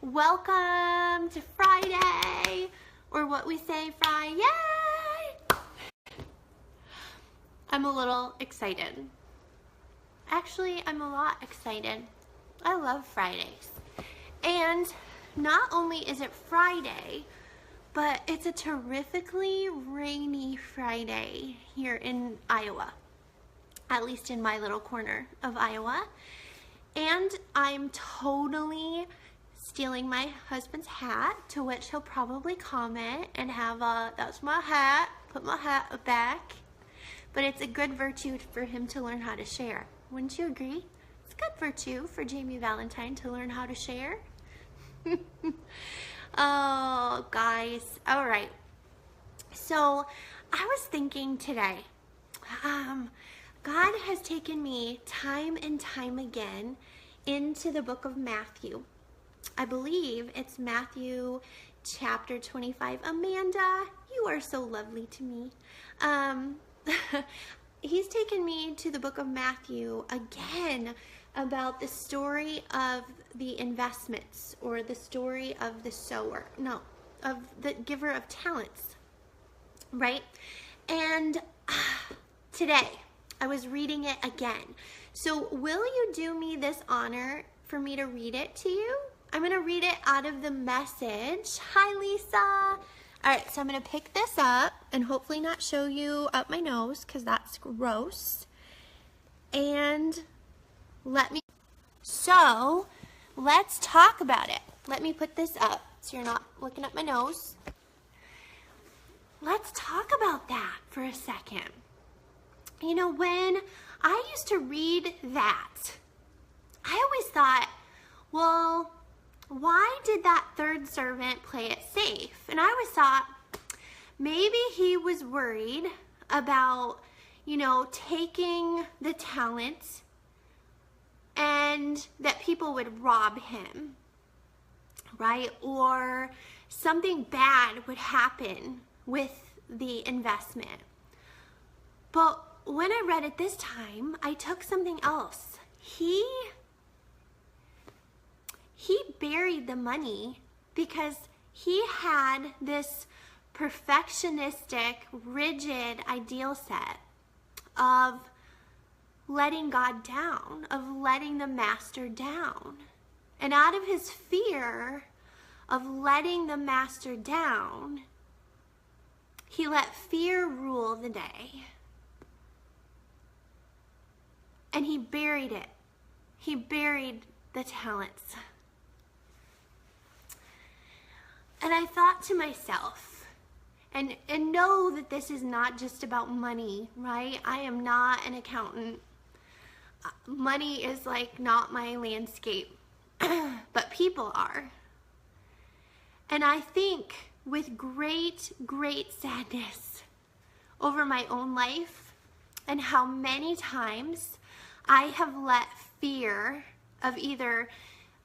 Welcome to Friday, or what we say, Friday. I'm a little excited. Actually, I'm a lot excited. I love Fridays. And not only is it Friday, but it's a terrifically rainy Friday here in Iowa, at least in my little corner of Iowa. And I'm totally stealing my husband's hat, to which he'll probably comment and have a, "That's my hat, put my hat back." But it's a good virtue for him to learn how to share. Wouldn't you agree? It's a good virtue for Jamie Valentine to learn how to share. Oh, guys. All right. So I was thinking today, God has taken me time and time again into the book of Matthew. I believe it's Matthew chapter 25. Amanda, you are so lovely to me. He's taken me to the book of Matthew again about the story of the investments, or the story of the sower. No, of the giver of talents, right? And today, I was reading it again. So will you do me this honor for me to read it to you? I'm going to read it out of the Message. Hi, Lisa. All right, so I'm going to pick this up and hopefully not show you up my nose, because that's gross. And so let's talk about it. Let me put this up so you're not looking at my nose. Let's talk about that for a second. You know, when I used to read that, I always thought, well, why did that third servant play it safe? And I always thought maybe he was worried about, taking the talents and that people would rob him, right? Or something bad would happen with the investment. But when I read it this time, I took something else. He buried the money because he had this perfectionistic, rigid ideal set of letting God down, of letting the master down. And out of his fear of letting the master down, he let fear rule the day. And he buried it. He buried the talents. And I thought to myself, and know that this is not just about money, right? I am not an accountant. Money is like not my landscape, but people are. And I think with great, great sadness over my own life and how many times I have let fear of either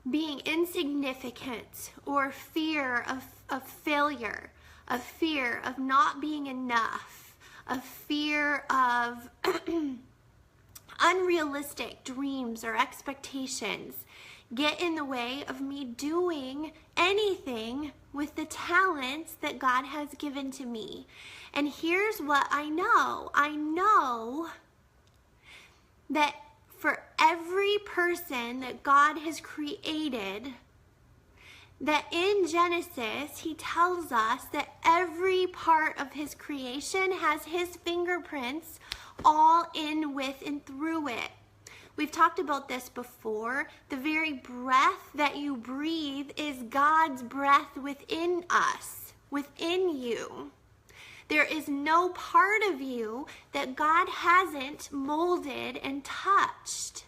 being insignificant, or fear of failure, of fear of not being enough, of fear of unrealistic dreams or expectations get in the way of me doing anything with the talents that God has given to me. And here's what I know. I know that for every person that God has created, that in Genesis, he tells us that every part of his creation has his fingerprints all in, with, and through it. We've talked about this before. The very breath that you breathe is God's breath within us, within you. There is no part of you that God hasn't molded and touched.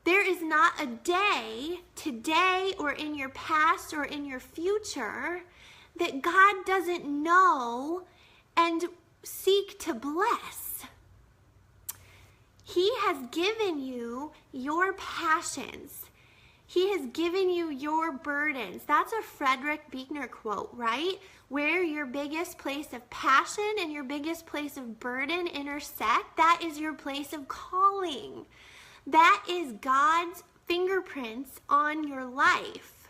There is not a day, today or in your past or in your future, that God doesn't know and seek to bless. He has given you your passions. He has given you your burdens. That's a Frederick Buechner quote, right? Where your biggest place of passion and your biggest place of burden intersect, that is your place of calling. That is God's fingerprints on your life.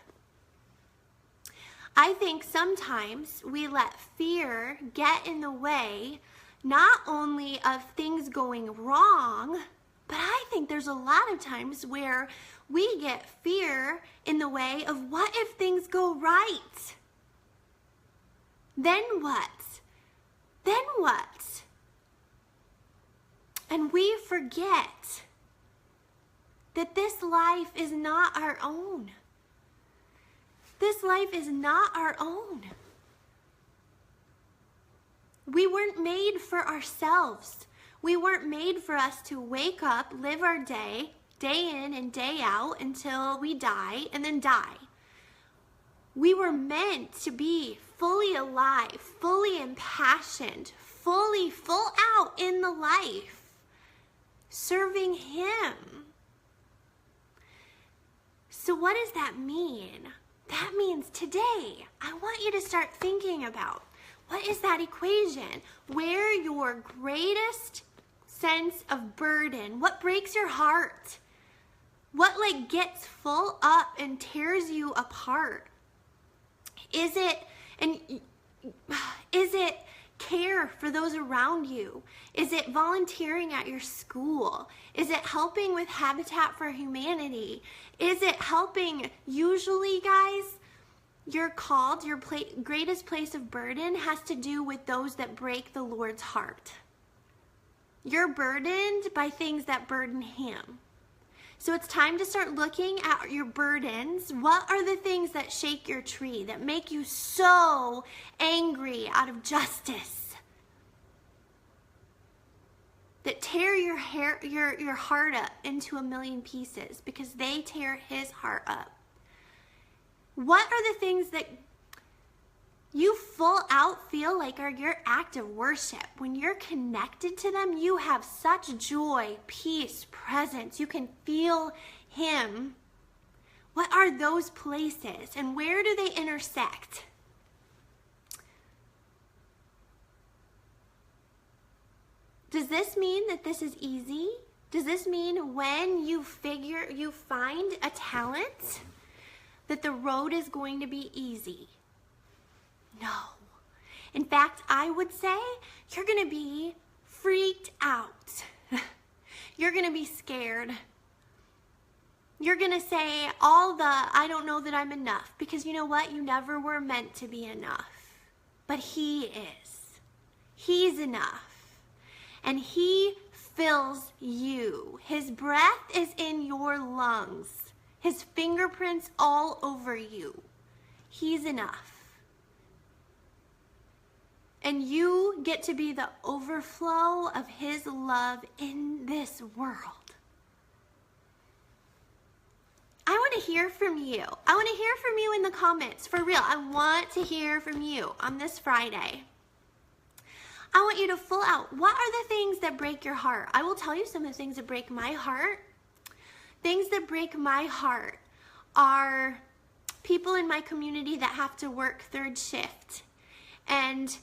I think sometimes we let fear get in the way, not only of things going wrong, but I think there's a lot of times where we get fear in the way of what if things go right? Then what? Then what? And we forget that this life is not our own. This life is not our own. We weren't made for ourselves. We weren't made for us to wake up, live our day in and day out until we die and then die. We were meant to be fully alive, fully impassioned, fully full out in the life, serving Him. So what does that mean? That means today, I want you to start thinking about what is that equation? Where your greatest sense of burden, what breaks your heart? What gets full up and tears you apart? Is it care for those around you? Is it volunteering at your school? Is it helping with Habitat for Humanity? Is it helping? Usually, guys, your greatest place of burden has to do with those that break the Lord's heart. You're burdened by things that burden Him. So it's time to start looking at your burdens. What are the things that shake your tree, that make you so angry out of justice? That tear your heart up into a million pieces because they tear His heart up? What are the things that you full out feel like are your act of worship? When you're connected to them, you have such joy, peace, presence. You can feel Him. What are those places and where do they intersect? Does this mean that this is easy? Does this mean when you find a talent that the road is going to be easy? No. In fact, I would say you're going to be freaked out. You're going to be scared. You're going to say I don't know that I'm enough, because you know what? You never were meant to be enough. But He is. He's enough. And He fills you. His breath is in your lungs. His fingerprints all over you. He's enough. And you get to be the overflow of His love in this world. I want to hear from you. I want to hear from you in the comments. For real, I want to hear from you on this Friday. I want you to full out. What are the things that break your heart? I will tell you some of the things that break my heart. Things that break my heart are people in my community that have to work third shift. And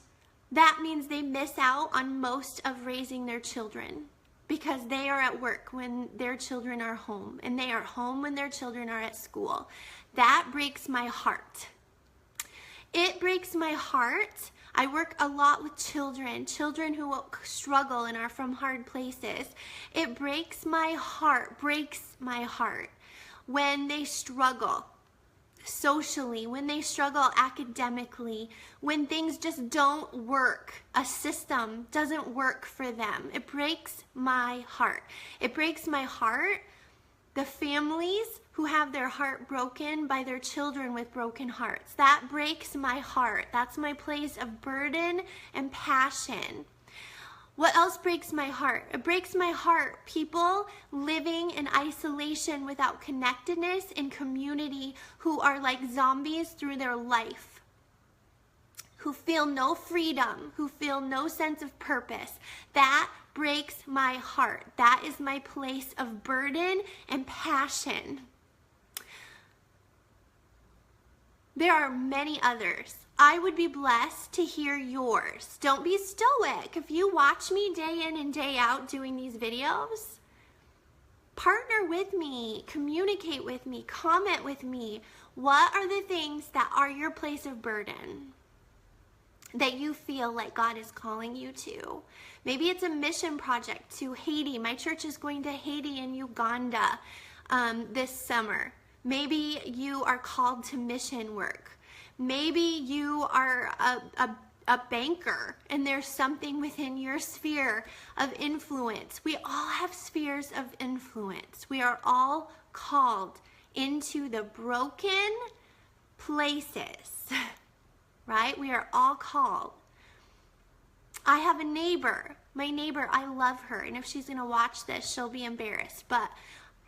that means they miss out on most of raising their children because they are at work when their children are home, and they are home when their children are at school. That breaks my heart. It breaks my heart. I work a lot with children who struggle and are from hard places. It breaks my heart when they struggle socially, when they struggle academically, when things just don't work, a system doesn't work for them. It breaks my heart. It breaks my heart, the families who have their heart broken by their children with broken hearts. That breaks my heart. That's my place of burden and passion. What else breaks my heart? It breaks my heart, people living in isolation without connectedness in community, who are like zombies through their life, who feel no freedom, who feel no sense of purpose. That breaks my heart. That is my place of burden and passion. There are many others. I would be blessed to hear yours. Don't be stoic. If you watch me day in and day out doing these videos, partner with me, communicate with me, comment with me. What are the things that are your place of burden that you feel like God is calling you to? Maybe it's a mission project to Haiti. My church is going to Haiti and Uganda this summer. Maybe you are called to mission work. Maybe you are a banker and there's something within your sphere of influence. We all have spheres of influence. We are all called into the broken places, right? We are all called. I have a neighbor. My neighbor, I love her. And if she's going to watch this, she'll be embarrassed. But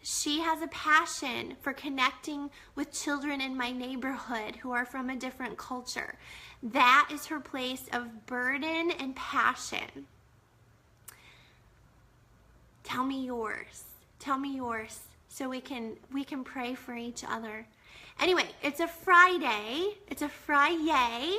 she has a passion for connecting with children in my neighborhood who are from a different culture. That is her place of burden and passion. Tell me yours. Tell me yours so we can pray for each other. Anyway, it's a Friday. It's a Friday.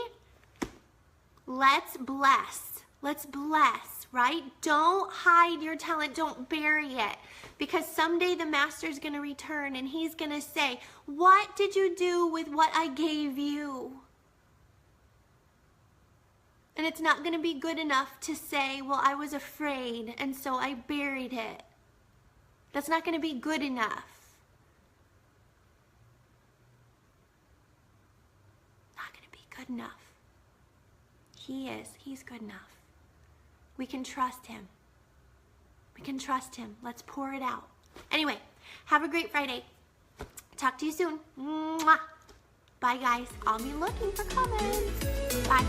Let's bless. Let's bless, right? Don't hide your talent. Don't bury it. Because someday the master's going to return and he's going to say, what did you do with what I gave you? And it's not going to be good enough to say, well, I was afraid and so I buried it. That's not going to be good enough. Not going to be good enough. He is. He's good enough. We can trust him. We can trust him. Let's pour it out. Anyway, have a great Friday. Talk to you soon. Mwah. Bye, guys. I'll be looking for comments. Bye.